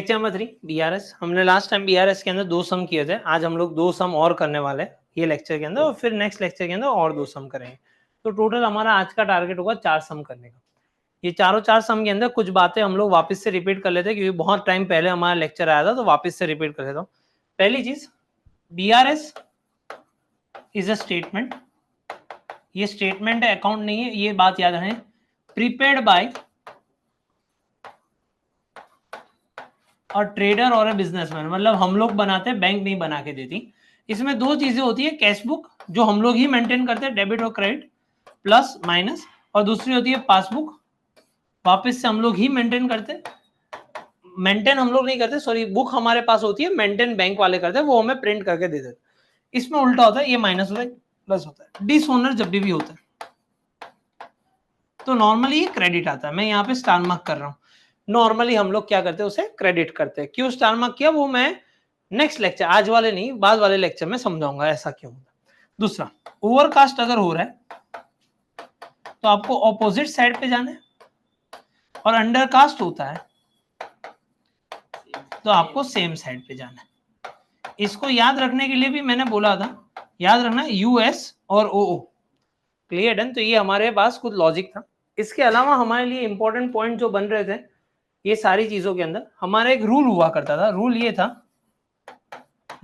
Lecture number 3 BRS. हमने last time BRS के अंदर 2 सम किए थे, आज हम लोग 2 सम और करने वाले हैं ये लेक्चर के अंदर, और फिर नेक्स्ट लेक्चर के अंदर और 2 सम करेंगे। तो टोटल हमारा आज का टारगेट होगा 4 सम करने का। ये चारों 4 सम के अंदर कुछ बातें हम लोग वापस से रिपीट कर लेते हैं, क्योंकि बहुत टाइम पहले हमारा लेक्चर आया था, तो वापस से रिपीट कर लेता हूँ। पहली चीज, बीआरएस इज अ स्टेटमेंट। ये स्टेटमेंट है, अकाउंट नहीं है, ये बात याद रखें। प्रीपेड बाय और ट्रेडर और बिजनेसमैन, मतलब हम लोग बनाते हैं, बैंक नहीं बना के देती। इसमें 2 चीजें होती है, कैश बुक जो हम लोग ही मेंटेन करते हैं, डेबिट और क्रेडिट, प्लस माइनस, और दूसरी होती है पासबुक, वापस से हम लोग ही मेंटेन करते हैं। मेंटेन हम लोग नहीं करते, सॉरी, बुक हमारे पास होती है, मेंटेन बैंक वाले करते हैं, वो हमें प्रिंट करके दे देते। इसमें उल्टा होता है, ये माइनस होता है, प्लस होता है। डिसओनर जब भी होता है तो नॉर्मली ये क्रेडिट आता है। मैं यहाँ पे स्टार मार्क कर रहा हूँ। नॉर्मली हम लोग क्या करते हैं, उसे क्रेडिट करते हैं। क्यों स्टार मार्क किया वो मैं नेक्स्ट लेक्चर, आज वाले नहीं, बाद वाले लेक्चर में समझाऊंगा ऐसा क्यों होता है। दूसरा, ओवरकास्ट अगर हो रहा है तो आपको ऑपोजिट साइड पे जाना है, और अंडरकास्ट होता है तो आपको सेम साइड पे जाना है। इसको याद रखने के लिए भी मैंने बोला था, याद रखना यूएस और ओओ। Clear done. तो ये हमारे पास कुछ लॉजिक था। इसके अलावा हमारे लिए इंपॉर्टेंट पॉइंट जो बन रहे थे ये सारी चीजों के अंदर, हमारा एक रूल हुआ करता था। रूल ये था,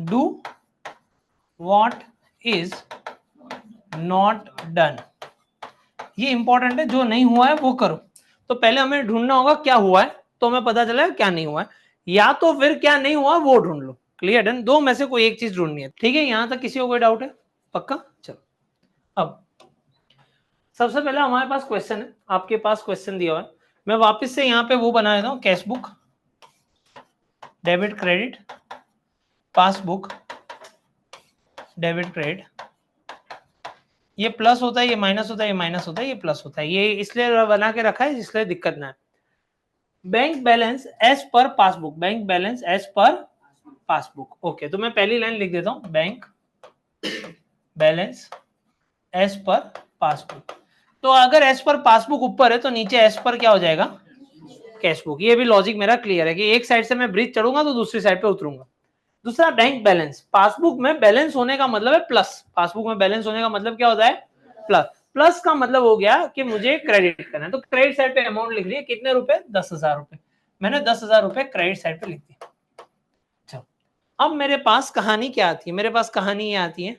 do what is not done. ये इंपॉर्टेंट है, जो नहीं हुआ है वो करो। तो पहले हमें ढूंढना होगा क्या हुआ है, तो हमें पता चला क्या नहीं हुआ है, या तो फिर क्या नहीं हुआ वो ढूंढ लो। Clear done. 2 में से कोई एक चीज ढूंढनी है। ठीक है, यहां तक किसी को कोई डाउट है? पक्का? चलो, अब सबसे पहले हमारे पास क्वेश्चन है, आपके पास क्वेश्चन दिया हुआ है। मैं वापस से यहाँ पे वो बना देता हूँ, cash book, debit credit, passbook, debit credit. ये प्लस होता है, ये माइनस होता है, ये माइनस होता है, ये प्लस होता है। ये इसलिए बना के रखा है इसलिए दिक्कत ना है। Bank balance as per passbook, bank balance as per passbook. Okay, तो मैं पहली लाइन लिख देता हूं, bank balance as per passbook. तो अगर एज पर पासबुक ऊपर है तो नीचे एज पर क्या हो जाएगा, कैश बुक। ये भी लॉजिक मेरा क्लियर है कि एक साइड से मैं ब्रिज चढ़ूंगा तो दूसरी साइड पे उतरूंगा। दूसरा, बैंक बैलेंस, पासबुक में बैलेंस होने का मतलब है प्लस। पासबुक में बैलेंस होने का मतलब क्या होता है, प्लस। प्लस का मतलब हो गया कि मुझे क्रेडिट करना है, तो क्रेडिट साइड पे अमाउंट लिख लिया, कितने रुपए, 10,000 रुपए। मैंने 10,000 रुपए क्रेडिट साइड पे लिख दिया। अब मेरे पास कहानी क्या आती है, मेरे पास कहानी ये आती है,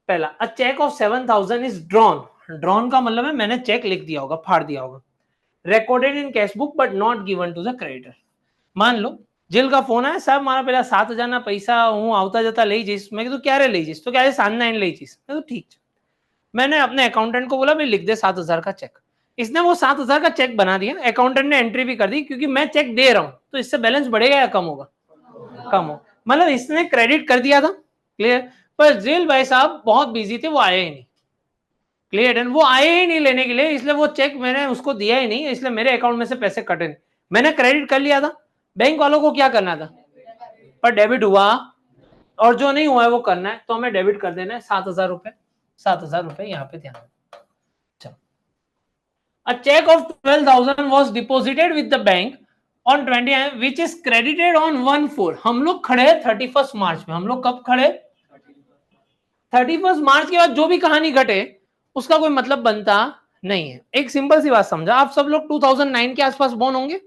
पहला, a cheque of 7,000 is drawn. Drawn का मतलब है मैंने चेक लिख दिया होगा, फाड़ दिया होगा। Recorded in cash book but not given to the creditor. मान लो जेल का फोन है, साहब मारा पहला 7,000 ना पैसा हूँ आवता जाता ले जईस। मैं तो क्या रे ले जईस, तो क्या सामने आइन ले जईस। तो ठीक, मैंने अपने अकाउंटेंट को बोला भाई लिख दे 7,000 का चेक। इसने वो 7,000 का चेक बना दिया, अकाउंटेंट ने एंट्री भी कर दी, क्योंकि मैं चेक दे रहा हूं तो इससे बैलेंस बढ़ेगा या कम होगा, कम हो। मतलब इसने क्रेडिट कर दिया था। क्लियर। पर जेल भाई साहब बहुत बिजी थे, वो आए ही नहीं। क्लियर एंड वो आए ही नहीं लेने के लिए, इसलिए वो चेक मैंने उसको दिया ही नहीं, इसलिए मेरे अकाउंट में से पैसे कटे नहीं। मैंने क्रेडिट कर लिया था, बैंक वालों को क्या करना था, पर डेबिट हुआ, और जो नहीं हुआ है वो करना है, तो हमें डेबिट कर देना है 7,000 रुपए। 7,000 रुपए यहाँ पे ध्यान। चलो, a check of 12,000 was deposited with the bank on 20 which is credited on 1/4। हम लोग खड़े 31 मार्च में। हम लोग कब खड़े, 31 मार्च के बाद जो भी कहानी घटे उसका कोई मतलब बनता नहीं है। एक सिंपल सी बात समझा, आप सब लोग 2009 के आसपास बोर्न होंगे।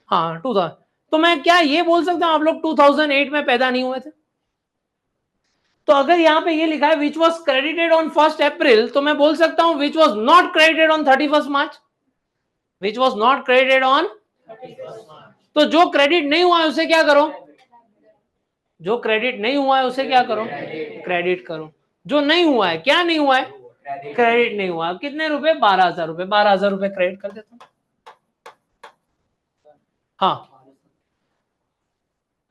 हाँ 2000, तो मैं क्या ये बोल सकता हूँ आप लोग 2008 में पैदा नहीं हुए थे? तो अगर यहाँ पे ये लिखा है विच वॉज क्रेडिटेड ऑन 1 अप्रैल, तो मैं बोल सकता हूँ which was not credited on 31 March. Which was not credited on, तो जो क्रेडिट नहीं हुआ है उसे क्या करो, जो क्रेडिट नहीं हुआ है उसे क्या करो, क्रेडिट करो। जो नहीं हुआ है, क्या नहीं हुआ है, क्रेडिट नहीं हुआ। कितने रुपए, 12,000 रुपए। 12,000 रुपए क्रेडिट कर देता हूं। हाँ,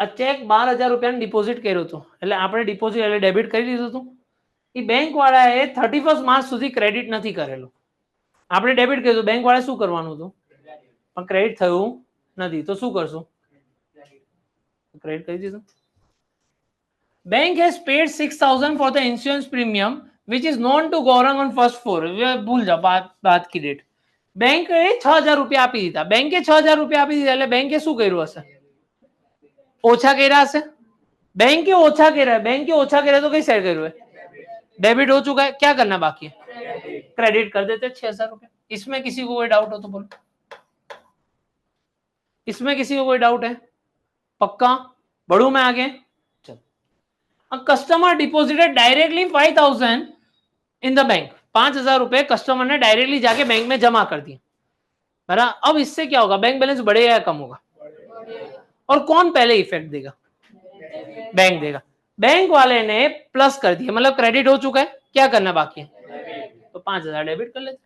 आ चेक 12,000 रुपया डिपोजिट કર્યો હતો, એટલે આપણે ડિપોઝિટ એટલે ડેબિટ કરી દીધું હતું। એ બેંક વાળાએ 31 માર્ચ સુધી ક્રેડિટ નથી કરેલું, આપણે ડેબિટ કર્યું, બેંક વાળાએ શું કરવાનું હતું, પણ ક્રેડિટ થયું નથી, તો શું કરશું, ક્રેડિટ કરી દીધું। Bank has paid 6,000 for the insurance premium which is known to Gaurang on first floor। ભૂલ જાઓ બાત की डेट। બેંકે 6,000 રૂપિયા આપી દીધા, બેંકે 6,000 રૂપિયા આપી દીધા, એટલે બેંકે શું કર્યું હશે, ઓછા કર્યા હશે, બેંકે ઓછા કર્या है, बैंक के ओछा કર્या तो कई साइड કર્યું है, डेबिट हो चुका है, क्या करना बाकी है, क्रेडिट कर देते 6,000 रुपए। इसमें किसी को कोई डाउट हो तो बोलो, इसमें किसी को कोई डाउट है? पक्का? बढ़ू मैं आगे? चलो, customer deposited directly 5,000 in the bank, 5,000 रुपए कस्टमर ने डायरेक्टली जाके बैंक में जमा कर दिए, बराबर। अब इससे क्या होगा, बैंक बैलेंस बढ़ेगा या कम होगा, और कौन पहले इफेक्ट देगा, बैंक देगा। बैंक वाले ने प्लस कर दिया, मतलब क्रेडिट हो चुका है, क्या करना बाकी है, तो 5,000 डेबिट कर लेते।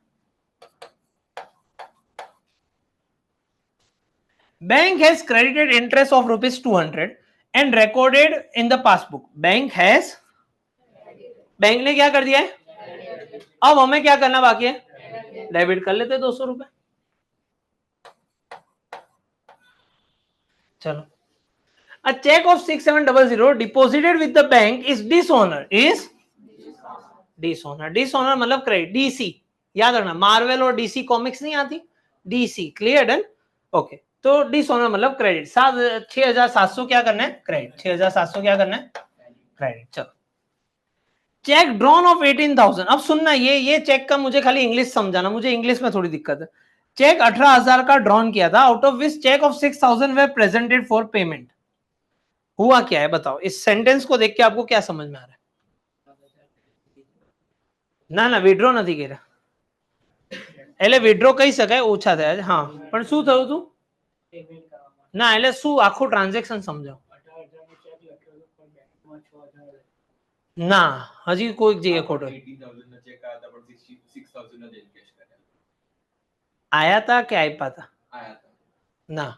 Bank has credited interest of ₹200 and recorded in the passbook. Bank ने क्या कर दिया है, अब हमें क्या करना बाकी है, डेबिट कर लेते 200 रुपए। चलो, a check of 6700 deposited with the bank is dishonor, dishonor मतलब क्रेडिट, डीसी याद रखना, मार्वल और डीसी कॉमिक्स नहीं आती, डीसी, क्लियर डन, ओके। तो डिसऑनर मतलब क्रेडिट, 6,700 क्या करना है, क्रेडिट, 6,700 क्या करना है, क्रेडिट। चलो, चेक ड्रॉन ऑफ 18,000। अब सुनना, ये चेक का मुझे खाली इंग्लिश समझाना, मुझे इंग्लिश में थोड़ी दिक्कत है। चेक 18,000 का ड्रॉन किया था, out of which cheque of 6,000 were presented for payment. हुआ क्या है बताओ, इस सेंटेंस को देख के आपको क्या समझ में आ रहा है? ना विड्रो નથી કર્યા, એટલે વિડ્રો કહી શકાય, ઓછા થયા છે, હા, પણ શું થયું હતું, ના એટલે શું આખું ટ્રાન્ઝેક્શન સમજાવો, ના હજી કોઈ જગ્યાએ ખોટો આયા હતા કે આપ્યા હતા, ના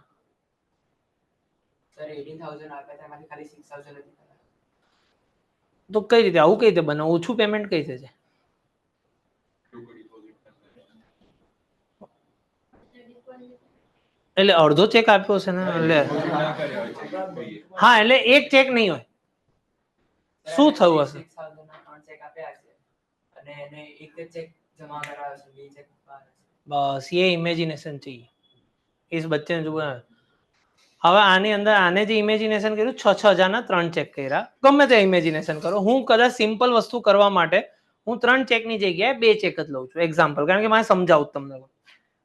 તો કઈ રીતે આવું કઈ રીતે બને, ઓછું પેમેન્ટ કઈ રીતે છે, એટલે અડધો ચેક આપ્યો છે ને, એટલે હા, એટલે એક ચેક નહીં હોય, શું થયું હશે, बस ये इमेजिनेशन चाहिए इस बच्चे ने जो बोला। હવે આની અંદર આને જે ઇમેજિનેશન કર્યું, 6,000 ના 3 ચેક કર્યા, ગમે તે ઇમેજિનેશન કરો, હું કદાચ સિમ્પલ વસ્તુ કરવા માટે હું 3 ચેકની જગ્યાએ 2 ચેક જ લઉં છું, એક્ઝામ્પલ, કારણ કે મારે સમજાવું તમને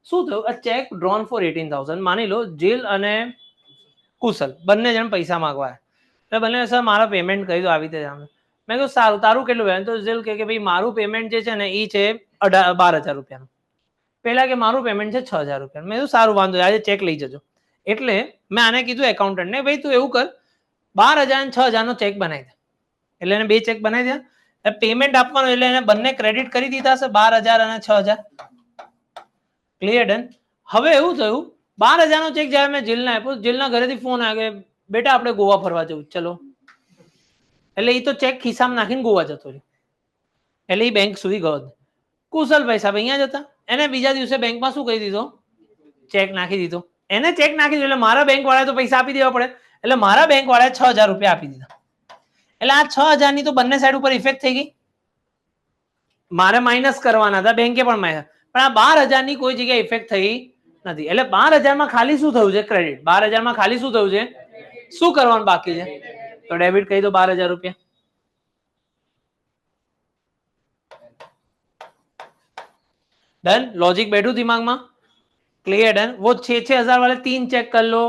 શું થયું. અ ચેક ડ્રોન ફોર 18,000, માની લો જીલ અને કુશલ બંને જણ પૈસા માંગવા, એટલે બંને સર મારા પેમેન્ટ કરી દો આવી રીતે, મેં કહ્યું સારું, તારું કેટલું પેમેન્ટ, તો જીલ કે ભાઈ મારું પેમેન્ટ જે છે ને એ છે 12,000 રૂપિયાનું, પેલા કે મારું પેમેન્ટ છે 6,000 રૂપિયા, મેં કીધું સારું વાંધો આજે ચેક લઈ જજો. એટલે મેં આને કીધું એકાઉન્ટન્ટ ને, ભાઈ તું એવું કર 12,000 અને 6,000 નો ચેક બનાવી દે, એટલે એને 2 ચેક બનાવી દે, પેમેન્ટ આપવાનું, એટલે એને બંને ક્રેડિટ કરી દીધા છે 12,000 અને 6,000, ક્લિયર ડન. હવે એવું થયું 12,000 નો ચેક જયારે મેં જીલને આપ્યો, જીલના ઘરેથી ફોન આવ્યો કે બેટા આપણે ગોવા ફરવા જવું, ચલો, એટલે એ તો ચેક ખિસ્સામાં નાખીને ગોવા જતો રહ્યો, એટલે એ બેંક સુધી ગયો. કુશલભાઈ સાહેબ અહીંયા જતા, એને બીજા દિવસે બેંકમાં શું કહી દીધો, ચેક નાખી દીધો, એને ચેક નાખી દીધો, એટલે મારા બેંક વાળાએ તો પૈસા આપી દેવા પડે, એટલે મારા બેંક વાળાએ 6,000 રૂપિયા આપી દીધા, એટલે આ 6,000 ની તો બંને સાઈડ ઉપર ઇફેક્ટ થઈ ગઈ, મારે માઇનસ કરવાના હતા, બેંકે પણ માઇનસ, પણ આ 12,000 ની કોઈ જગ્યાએ ઇફેક્ટ થઈ નથી, એટલે 12,000 માં ખાલી શું થયું છે, ક્રેડિટ, 12,000 માં ખાલી શું થયું છે, શું કરવાનું બાકી છે, તો ડેબિટ કહી દો 12,000 રૂપિયા. डन, लॉजिक बैठू दिमाग में, क्लियर डन. वो 6,000 वाले 3 चेक कर लो,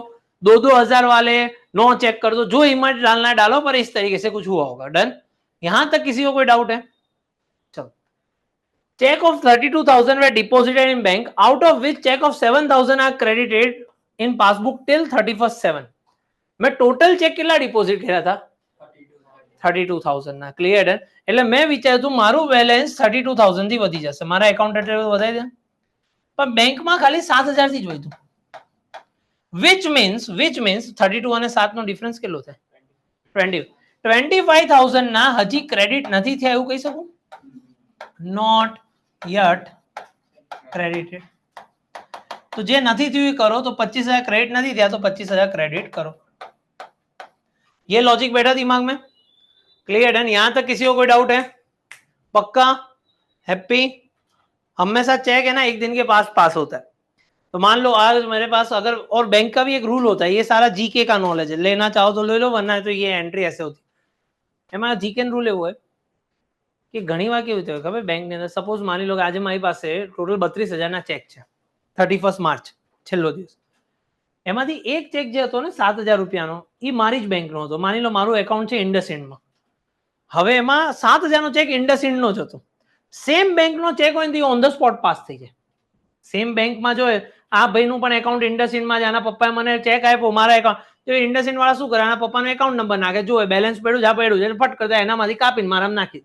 2,000 वाले 9 चेक कर दो, जो इमेज डालना है डालो, पर इस तरीके से कुछ हुआ होगा. डन, यहां तक किसी को कोई डाउट है? चलो, check of 32,000 were deposited in bank, out of which check of 7,000 are credited in passbook till 31/7. मैं टोटल चेक કેટલા ડિપોઝિટ કર્યા હતા, 32,000 ના, ક્લિયર ડન. એટલે મેં વિચાર્યું હતું મારું બેલેન્સ 32,000 થી વધી જશે, મારા એકાઉન્ટન્ટ વધારી દે, પણ બેંકમાં ખાલી 7,000 થી જ વધ્યું, which means 32 અને 7 નો ડિફરન્સ કેટલો થાય, 25,000 ના હજી ક્રેડિટ નથી થયા એવું કહી શકું, નોટ યટ ક્રેડિટેડ. તો જે નથી થયું એ કરો, તો 25,000 क्रेडिट नहीं दिया तो 25,000 क्रेडिट करो. ये लॉजिक बैठा दिमाग में, क्लियर डन. यहां तक किसी को कोई डाउट है? पक्का, हैप्पी. हमेशा चेक है ना एक दिन के पास होता है, तो मान लो आज मेरे पास अगर, और बैंक का भी एक रूल होता है, ये सारा जीके का नॉलेज है, लेना चाहो तो ले लो, वरना तो ये एंट्री ऐसे होती है। એમાં જીકે રૂલ એવો હોય કે ઘણી વાર કેવું થયું ખબર, બેંક ની અંદર સપોઝ માની લો કે આજે મારી પાસે ટોટલ 32,000 ના ચેક છે 31 માર્ચ છેલ્લો દિવસ, એમાંથી એક ચેક જે હતો ને 7,000 રૂપિયાનો, એ મારી જ બેંકનો હતો. માની લો મારું એકાઉન્ટ છે ઇન્ડસઇન્ડમાં, હવે એમાં 7,000 નો ચેક ઇન્ડસઇન્ડનો જ હતો. સેમ બેંકનો ચેક હોય ને ઓન ધ સ્પોટ પાસ થઈ જાય. સેમ બેંકમાં જો આ ભાઈનું પણ એકાઉન્ટ ઇન્ડસઇન્ડમાં જ, આના પપ્પાએ મને ચેક આપ્યો મારા એકાઉન્ટ, તો ઇન્ડસઇન્ડ વાળા શું કરે, આના પપ્પાનો એકાઉન્ટ નંબર નાખે, જો બેલેન્સ પડ્યું જા પડ્યું છે, ફટ કરતા એનામાંથી કાપીને મારામાં નાખી.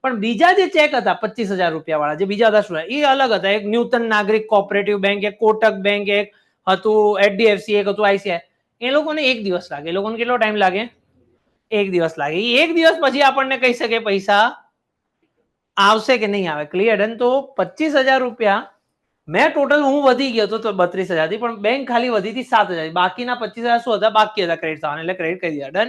પણ બીજા જે ચેક હતા 25,000 રૂપિયા વાળા, જે બીજા 10 એ અલગ હતા. એક ન્યૂતન નાગરિક કોઓપરેટિવ બેંક, એક કોટક બેંક, એક હતું એચડીએફસી, એક હતું આઈસીઆઈ. એ લોકોને એક દિવસ લાગે. એ લોકોને કેટલો ટાઈમ લાગે? એક દિવસ લાગે. એક દિવસ પછી આપણને કહી શકે પૈસા આવશે કે નહીં આવે. ક્લિયર? તો 25,000 રૂપિયા મેં ટોટલ હું વધી ગયો હતો તો 32,000 થી, પણ બેંક ખાલી વધી હતી 7,000, બાકીના 25,000 શું હતા? બાકી હતા ક્રેડિટ થવાના, એટલે ક્રેડિટ કરી दिया. डन.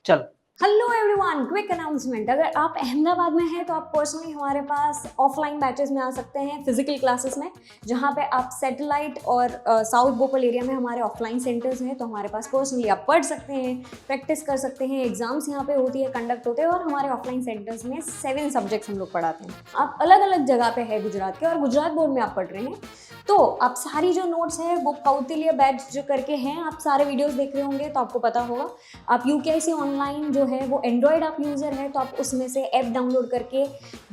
चलो, हेलो एवरीवन, क्विक अनाउंसमेंट। अगर आप अहमदाबाद में हैं तो आप पर्सनली हमारे पास ऑफलाइन बैचेस में आ सकते हैं, फिजिकल क्लासेस में, जहाँ पे आप सैटेलाइट और साउथ भोपाल एरिया में हमारे ऑफलाइन सेंटर्स हैं, तो हमारे पास पर्सनली आप पढ़ सकते हैं, प्रैक्टिस कर सकते हैं, एग्जाम्स यहाँ पे होती है, कंडक्ट होते हैं, और हमारे ऑफलाइन सेंटर्स में 7 सब्जेक्ट्स हम लोग पढ़ाते हैं। आप अलग अलग जगह पे है गुजरात के, और गुजरात बोर्ड में आप पढ़ रहे हैं, तो आप सारी जो नोट्स हैं वो कौटिल्य बैच जो करके हैं, आप सारे वीडियोस देख रहे होंगे तो आपको पता होगा। आप यूकेआईसी ऑनलाइन जो है वो एंड्रॉयड आप यूज़र हैं तो आप उसमें से ऐप डाउनलोड करके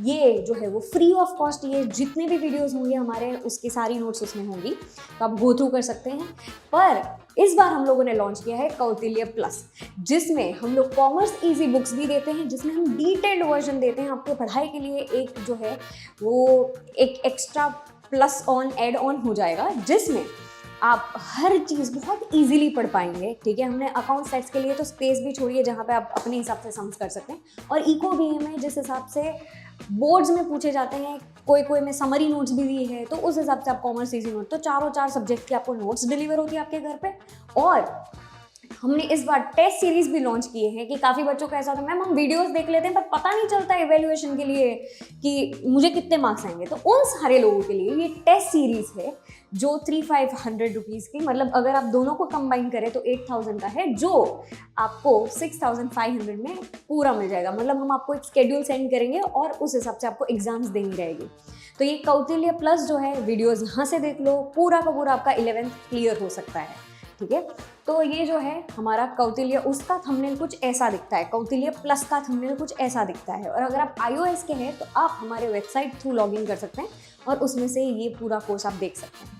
ये जो है वो फ्री ऑफ कॉस्ट, ये जितने भी वीडियोस होंगे हमारे उसकी सारी नोट्स उसमें होंगी, तो आप गो थ्रू कर सकते हैं। पर इस बार हम लोगों ने लॉन्च किया है कौटिल्य प्लस, जिसमें हम लोग कॉमर्स इजी बुक्स भी देते हैं, जिसमें हम डिटेल्ड वर्जन देते हैं आपके पढ़ाई के लिए। एक जो है वो एक extra plus on add on हो जाएगा, जिसमें आप हर चीज़ बहुत इजीली पढ़ पाएंगे। ठीक है, हमने अकाउंट सेट्स के लिए तो स्पेस भी छोड़ी है जहाँ पे आप अपने हिसाब से सम्स कर सकते हैं, और इको भी में जिस हिसाब से बोर्ड्स में पूछे जाते हैं, कोई में समरी नोट्स भी दिए है, तो उस हिसाब से आप कॉमर्स इजी नोट, तो चारों 4 सब्जेक्ट की आपको नोट्स डिलीवर होती है आपके घर पे। और हमने इस बार टेस्ट सीरीज भी लॉन्च किए हैं कि काफ़ी बच्चों का ऐसा होता है, मैम हम वीडियोस देख लेते हैं पर पता नहीं चलता इवैल्यूएशन के लिए कि मुझे कितने मार्क्स आएंगे, तो उन सारे लोगों के लिए ये टेस्ट सीरीज है जो 3,500 रुपीज़ की, मतलब अगर आप दोनों को कंबाइन करें तो 8,000 का है, जो आपको 6,500 में पूरा मिल जाएगा। मतलब हम आपको एक स्केड्यूल सेंड करेंगे और उस हिसाब से आपको एग्जाम्स देनी रहेगी। तो ये कौटिल्य प्लस जो है, वीडियोज़ यहाँ से देख लो, पूरा का पूरा आपका 11th क्लियर हो सकता है। ठीक है, तो ये जो है हमारा कौटिल्य, उसका थंबनेल कुछ ऐसा दिखता है, कौटिल्य प्लस का थंबनेल कुछ ऐसा दिखता है। और अगर आप iOS के हैं तो आप हमारे वेबसाइट थ्रू लॉगिन कर सकते हैं और उसमें से ये पूरा कोर्स आप देख सकते हैं।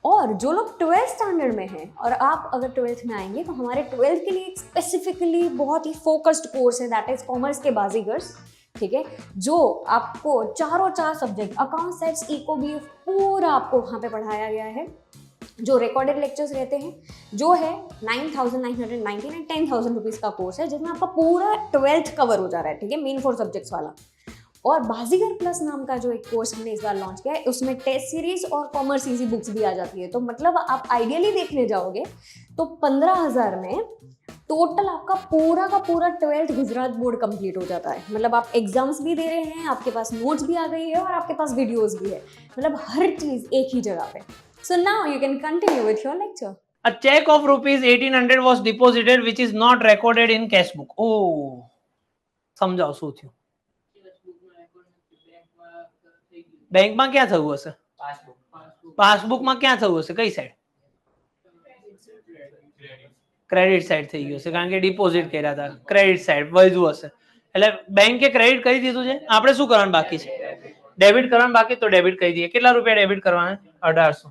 और जो लोग 12th स्टैंडर्ड में हैं और आप अगर 12th में आएंगे तो हमारे 12th के लिए एक स्पेसिफिकली बहुत ही फोकस्ड कोर्स है, दैट इज कॉमर्स के बाजीगर्स। ठीक है, जो आपको चारों 4 सब्जेक्ट, अकाउंट सेट्स, इको भी, पूरा आपको वहाँ पे पढ़ाया गया है। जो रिकॉर्डेड लेक्चर्स रहते हैं, जो है 9,999, 10,000 रुपीज़ का कोर्स है, जिसमें आपका पूरा 12th कवर हो जा रहा है। ठीक है, मेन 4 सब्जेक्ट्स वाला। और बाजीगर प्लस नाम का जो एक कोर्स हमने इस बार लॉन्च किया है, उसमें टेस्ट सीरीज और कॉमर्स इजी बुक्स भी आ जाती है। तो मतलब आप आइडियली देखने जाओगे तो 15,000 में टोटल आपका पूरा का पूरा 12th गुजरात बोर्ड कंप्लीट हो जाता है। मतलब आप एग्जाम्स भी दे रहे हैं, आपके पास नोट्स भी आ गई है और आपके पास वीडियोस भी है, मतलब हर चीज एक ही जगह पे। So now you can continue with your lecture. A check of rupees 1,800 was deposited which is not recorded in cash book. Oh, સમજાવો શું થયું? બેંકમાં ક્યાં થયું હશે? પાસબુકમાં ક્યાં થયું હશે? કઈ સાઈડ? ક્રેડિટ સાઈડ થઈ ગયું હશે, કારણ કે ડિપોઝિટ કર્યા હતા, ક્રેડિટ સાઈડ વધ્યું હશે, એટલે બેંકે ક્રેડિટ કરી દીધું છે. આપણે શું કરવાનું બાકી છે? ડેબિટ કરવાનું બાકી, તો ડેબિટ કરી દઈએ. કેટલા રૂપિયા ડેબિટ કરવાના? 1,800.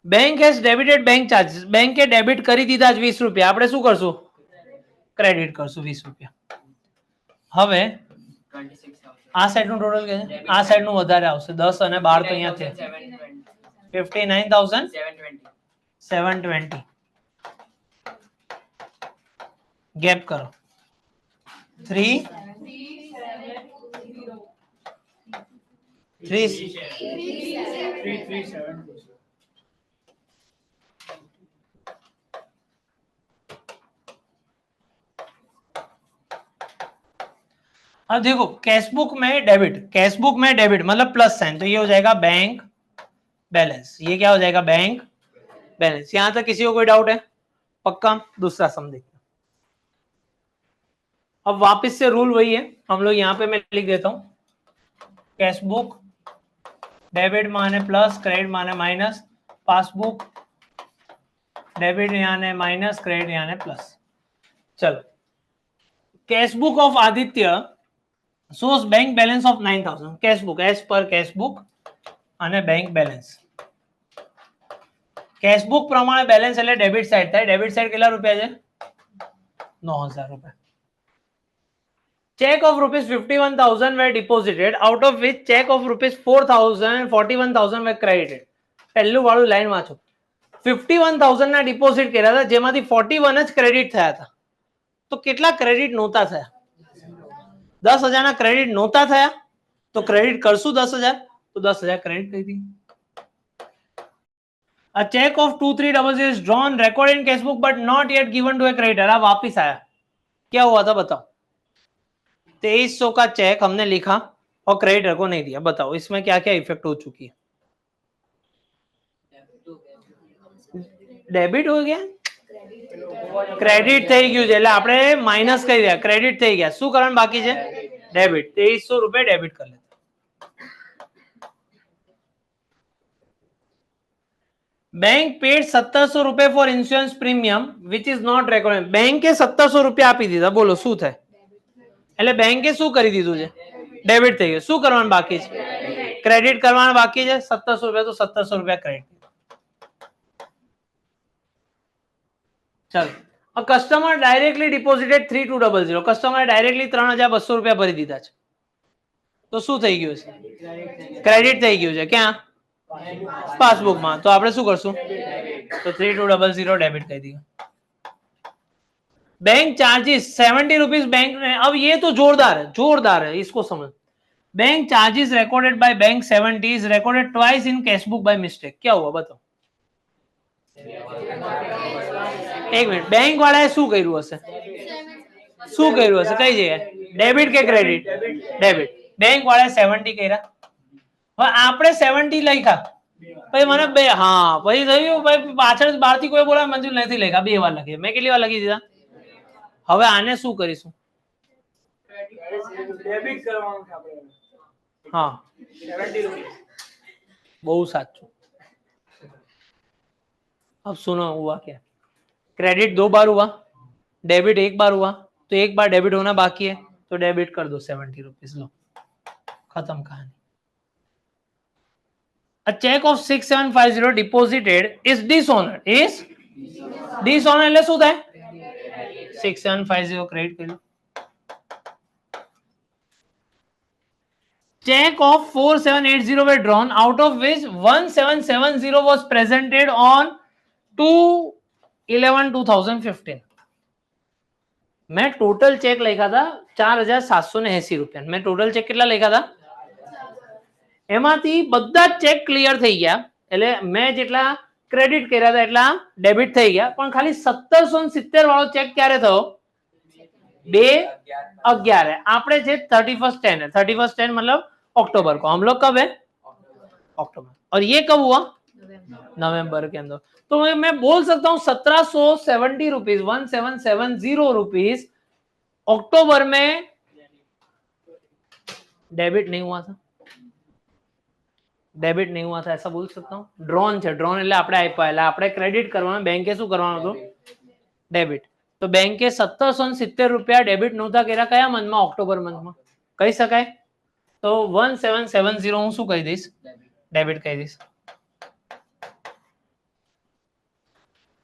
Bank has debited bank charges. બેંકે ડેબિટ કરી દીધા જ 20 રૂપિયા. આપણે શું કરશું? ક્રેડિટ કરશું 20 રૂપિયા. હવે આ સાઈડ નું ટોટલ કે છે? આ સાઈડ નું વધારે આવશે, 10 અને 12 તો અહીંયા છે, 59,720. ગેપ કરો 3 3 अब देखो कैशबुक में डेबिट मतलब प्लस साइन, तो ये हो जाएगा बैंक बैलेंस, ये क्या हो जाएगा बैंक बैलेंस। यहां तक किसी को कोई डाउट है? पक्का? दूसरा सम देखते हैं। अब वापस से रूल वही है, हम लोग यहाँ पे मैं लिख देता हूं, कैशबुक डेबिट माने प्लस, क्रेडिट माने माइनस, पासबुक डेबिट यानी माइनस, क्रेडिट यानी प्लस। चलो, cashbook of Aditya shows bank balance of 9000, cashbook as per cashbook અને બેંક બેલેન્સ, કેશબુક પ્રમાણે બેલેન્સ એટલે ડેબિટ સાઈડ થાય, ડેબિટ સાઈડ કેટલા રૂપિયા છે? 9000 રૂપિયા. check of rupees 51000 were deposited, out of which check of rupees 4000 and 41000 were credited. પહેલું વાળું લાઈન વાંચો, 51000 ના ડિપોઝિટ કર્યા હતા જેમાંથી 41 જ ક્રેડિટ થયા હતા, તો કેટલા ક્રેડિટ નહોતા થયા? 10000 ના ક્રેડિટ નહોતા થયા, તો ક્રેડિટ કરશું 10000, તો 10000 ક્રેડિટ કરી દી. A check of 2300 is drawn, recorded in cashbook but not yet given to a creditor. अब वापिस आया, क्या हुआ था बताओ? 2300 का चेक हमने लिखा और क्रेडिटर को नहीं दिया, बताओ इसमें क्या क्या इफेक्ट हो चुकी है? डेबिट हो गया, ક્રેડિટ થઈ ગયું છે એટલે આપણે માઇનસ કરી દે, ક્રેડિટ થઈ ગયા, શું કરવાનું બાકી છે? ડેબિટ. 2300 રૂપિયા ડેબિટ કરી લે. बैंक पेड 1700 रुपए for insurance premium which is not recorded. બેંકે 1700 રૂપિયા આપી દીધા, બોલો શું થાય? એટલે બેંકે શું કરી દીધું છે? ડેબિટ થઈ ગયું. શું કરવાનું બાકી છે? ક્રેડિટ કરવાનું બાકી છે. 1700 રૂપિયા, તો 1700 રૂપિયા ક્રેડિટ. ચાલો, કસ્ટમર ડાયરેક્ટલી ડિપોઝિટેડ 3200, કસ્ટમરે ડાયરેક્ટલી 3200 રૂપિયા ભરી દીધા છે, તો શું થઈ ગયું છે? ક્રેડિટ થઈ ગયું છે. ક્યાં? पासबुक में. तो આપણે શું કરશું? તો 3200 डेबिट कर दिया. बैंक चार्जेस 70 रुपीज बैंक ने, अब ये तो जोरदार है, इसको समझ. Bank charges recorded by bank 70 is recorded twice in cashbook by mistake. क्या हुआ बताओ? एक मिनट, बैंक वाળાએ શું કર્યું હશે? શું કર્યું હશે? કઈ જગ્યાએ? ડેબિટ કે ક્રેડિટ? ડેબિટ. बैंक વાળાએ 70 કર્યા, હવે આપણે 70 લખ્યા, પછી મને બે, હા પછી થયું ભાઈ પાછળ બહારથી કોઈ બોલાવે, મંજૂર નથી લખ્યા, બે વાર લખી. મેં કેટલી વાર લખી દીધા? હવે આને શું કરીશું? ડેબિટ કરવાનું છે આપણે. હા, 70 રૂપિયા. બહુ સાચું. अब सुनो हुआ क्या? क्रेडिट 2 बार हुआ, डेबिट 1 बार हुआ, तो 1 बार डेबिट होना बाकी है, तो डेबिट कर दो 70 रुपीज. लो, खत्म कहानी. A check of 6750 deposited is dishonored. Is dishonored એટલે શું થાય? 6750 ક્રેડિટ કર્યું. Check of 4780 were drawn, out of which 1770 was presented on 2/11/2015. मैं टोटल चेक लिखा था 4780 रुपया. मैं टोटल चेक કેટલા લખ્યા હતા? એમાંથી બધા ચેક ક્લિયર થઈ ગયા, એટલે મેં જેટલા ક્રેડિટ કર્યા હતા એટલા ડેબિટ થઈ ગયા, પણ ખાલી 1770 વાળો ચેક ક્યારે થયો? 2/11. આપણે જે 31/10 मतलब अक्टूबर को, हम लोग कब है? अक्टूबर. और ये कब हुआ? नवंबर के अंदर. तो मैं बोल सकता हूँ 1770 रुपीज, 1770 रुपीज अक्टूबर में डेबिट नहीं हुआ था, डेबिट नहीं हुआ था, ऐसा बोल सकता हूँ. ड्रॉन છે, ड्रॉन એટલે આપણે આપ્યા, એટલે આપણે ક્રેડિટ કરવાનું, બેંકે શું કરવાનું હતું? ડેબિટ. તો બેંકે 1770 રૂપિયા ડેબિટ નહોતા કર્યા, કયા મંથમાં? ઓક્ટોબર મંથમાં. કહી શકાય? तो 1770 હું શું કહી દઈશ? डेबिट કહી દઈશ.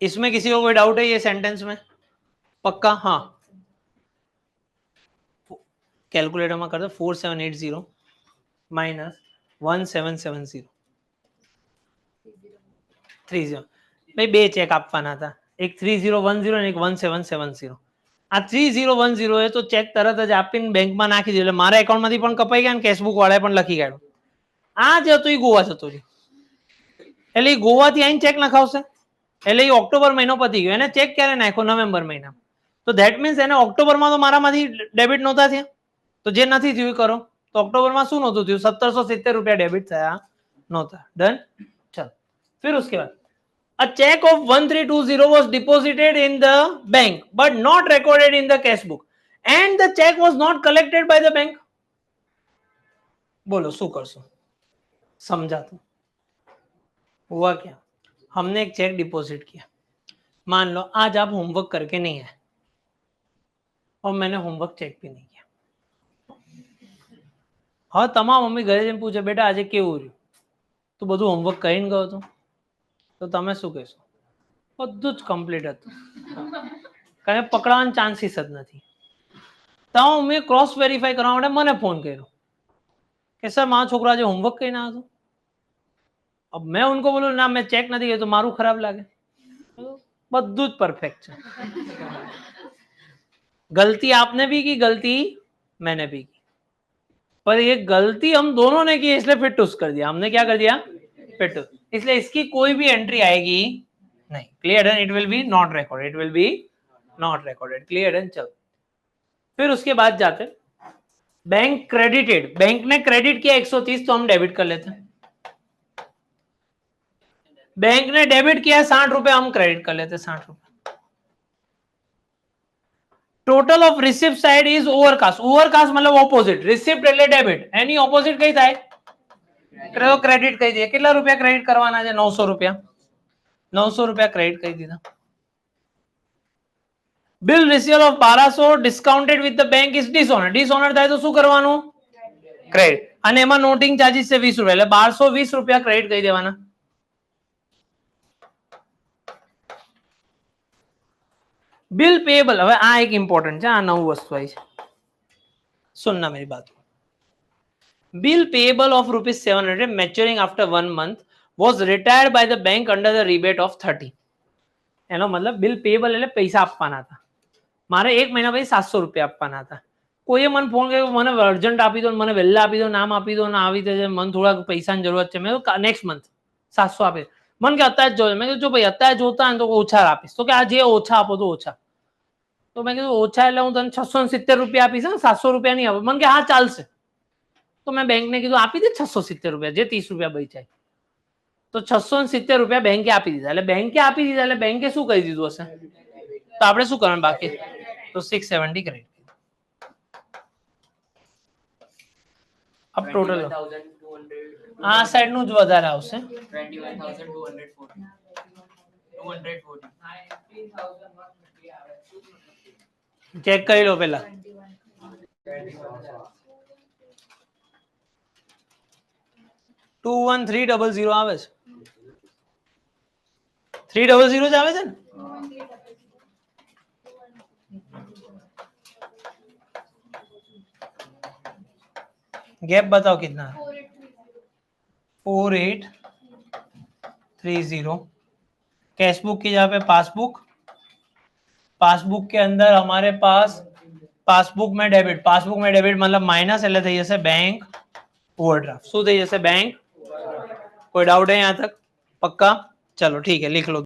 इसमें किसी को कोई डाउट है ये सेंटेंस में? पक्का? हाँ, कैलकुलेटर में कर दो. 4780 माइनस 1770 30. भाई બે ચેક આપવાના હતા, એક 3010 અને એક 1770. આ 3010 है तो चेक तरत ज આપીને બેંકમાં નાખી દીધો, એટલે મારા એકાઉન્ટમાંથી પણ કપાઈ ગયા અને કેશબુક વાળાએ પણ લખી કાઢ્યો. આ જ હતો એ ગોવા જતો રહ્યો, એટલે એ ગોવાથી આઈને ચેક નખાવશે, એટલે એ ઓક્ટોબર મહિનો પતી ગયો. એને ચેક ક્યારે નાખ્યો? નવેમ્બર મહિનામાં. તો ધેટ મીન્સ એને ઓક્ટોબરમાં તો મારામાંથી ડેબિટ નહોતા થયા, તો જે નથી થયું એ કરો. તો ઓક્ટોબરમાં શું નહોતું થયું? 1770 રૂપિયા ડેબિટ થયા નહોતા. ડન. ચલો फिर उसके बाद a check of 1320 was deposited in the bank but not recorded in the cash book and the check was not collected by the bank. बोलो શું કરશો? समझाता हूं. हुआ क्या? हमने एक चेक डिपॉजिट किया. मान लो आज आप होमवर्क करके नहीं आए और मैंने होमवर्क चेक भी नहीं किया. हाँ તમામ મમ્મી ઘરે જઈને પૂછે બેટા આજે કેવું રહ્યું? તું બધું હોમવર્ક કરીને ગયો હતો? તો તમે શું કહેશો? બધું જ કમ્પ્લીટ હતું. કઈ પકડવાનો ચાન્સીસ જ નથી. તો મેં ક્રોસ વેરીફાઈ કરવા માટે મને ફોન કર્યો કે સર મારો છોકરો આજે હોમવર્ક કરીને આવ્યો હતો. अब मैं उनको बोलूं ना मैं चेक नहीं किया तो मारू खराब लागे. બધું જ પરફેક્ટ છે. गलती आपने भी की, गलती मैंने भी की, पर ये गलती हम दोनों ने की इसलिए फिर टूस कर दिया. हमने क्या कर दिया? फिर टूस. इसलिए इसकी कोई भी एंट्री आएगी नहीं. क्लियर है? It will be not recorded. It will be not recorded. Clear है? चलो फिर उसके बाद जाते बैंक क्रेडिटेड. बैंक ने क्रेडिट किया 130 तो हम डेबिट कर लेते हैं. बैंक ने डेबिट किया 60 रुपए, हम क्रेडिट कर लेते 60 रुपए. Total of receipt side is overcast. Overcast मतलब ऑपोजिट. रिसिप्ट એટલે ડેબિટ, એની ઓપોઝિટ કઈ થાય? ક્રેડિટ કહી દઈએ. કેટલા રૂપિયા ક્રેડિટ કરવાના છે? 900 રૂપિયા. 900 રૂપિયા ક્રેડિટ કહી દીધા. Bill receivable of 1200 discounted with the bank is dishonour. Dishonour થાય તો શું કરવાનું? ક્રેડિટ. અને એમાં નોટિંગ ચાર્જીસ છે 20 રૂપિયા, એટલે 1220 રૂપિયા ક્રેડિટ કહી દેવાના. Bill payable. હવે આ એક ઇમ્પોર્ટન્ટ છે, આ નવું વસ્તુ આવી છે. सुनना मेरी बात. Bill payable of ₹700 maturing after 1 month was retired by the bank under the rebate of 30. એનો મતલબ બિલ પેએબલ એટલે પૈસા આપવાના હતા. મારે 1 મહિના પછી 700 રૂપિયા આપવાના હતા. કોઈએ મને ફોન કર્યો મને અર્જન્ટ આપી દો, મને વહેલા આપી દો, નામ આપી દો, ના આવી રીતે મને થોડા પૈસાની જરૂરત છે. મેં નેક્સ્ટ મંથ 700 આપે. મને કે અત્યારે જ જોઈએ. મેં કીધું જો ભાઈ અત્યારે જોતા હોય તો ઓછા આપીશ. તો કે આ જે ઓછા આપો તો ઓછા. તો મેં કીધું ઓછા એટલે હું તને 670 રૂપિયા આપીશ, 700 રૂપિયા નહીં આપો. મને કે હા ચાલશે. તો મેં બેંકને કીધું આપી દે 670 રૂપિયા, જે 30 રૂપિયા બચ્યા. તો 670 રૂપિયા બેંકે આપી દીધા. એટલે બેંકે આપી દીધા એટલે બેંકે શું કહી દીધું હશે? તો આપણે શું કરવાનું બાકી? તો 670 ક્રેડિટ. અબ ટોટલ આ સાઈડ નું જ વધારે આવશે. 21,240. ચેક કરી લો પેલા. 21300 આવે છે. 300 જ આવે છે ને? गैप बताओ कितना है? 4830. कैश बुक की जगह पे पासबुक. पासबुक के अंदर हमारे पास पासबुक में डेबिट. पासबुक में डेबिट मतलब माइनस એટલે થઈ જશે बैंक ओवरड्राफ्ट. શું થઈ જશે? बैंक. कोई डाउट है यहाँ तक? पक्का? चलो ठीक है लिख लो.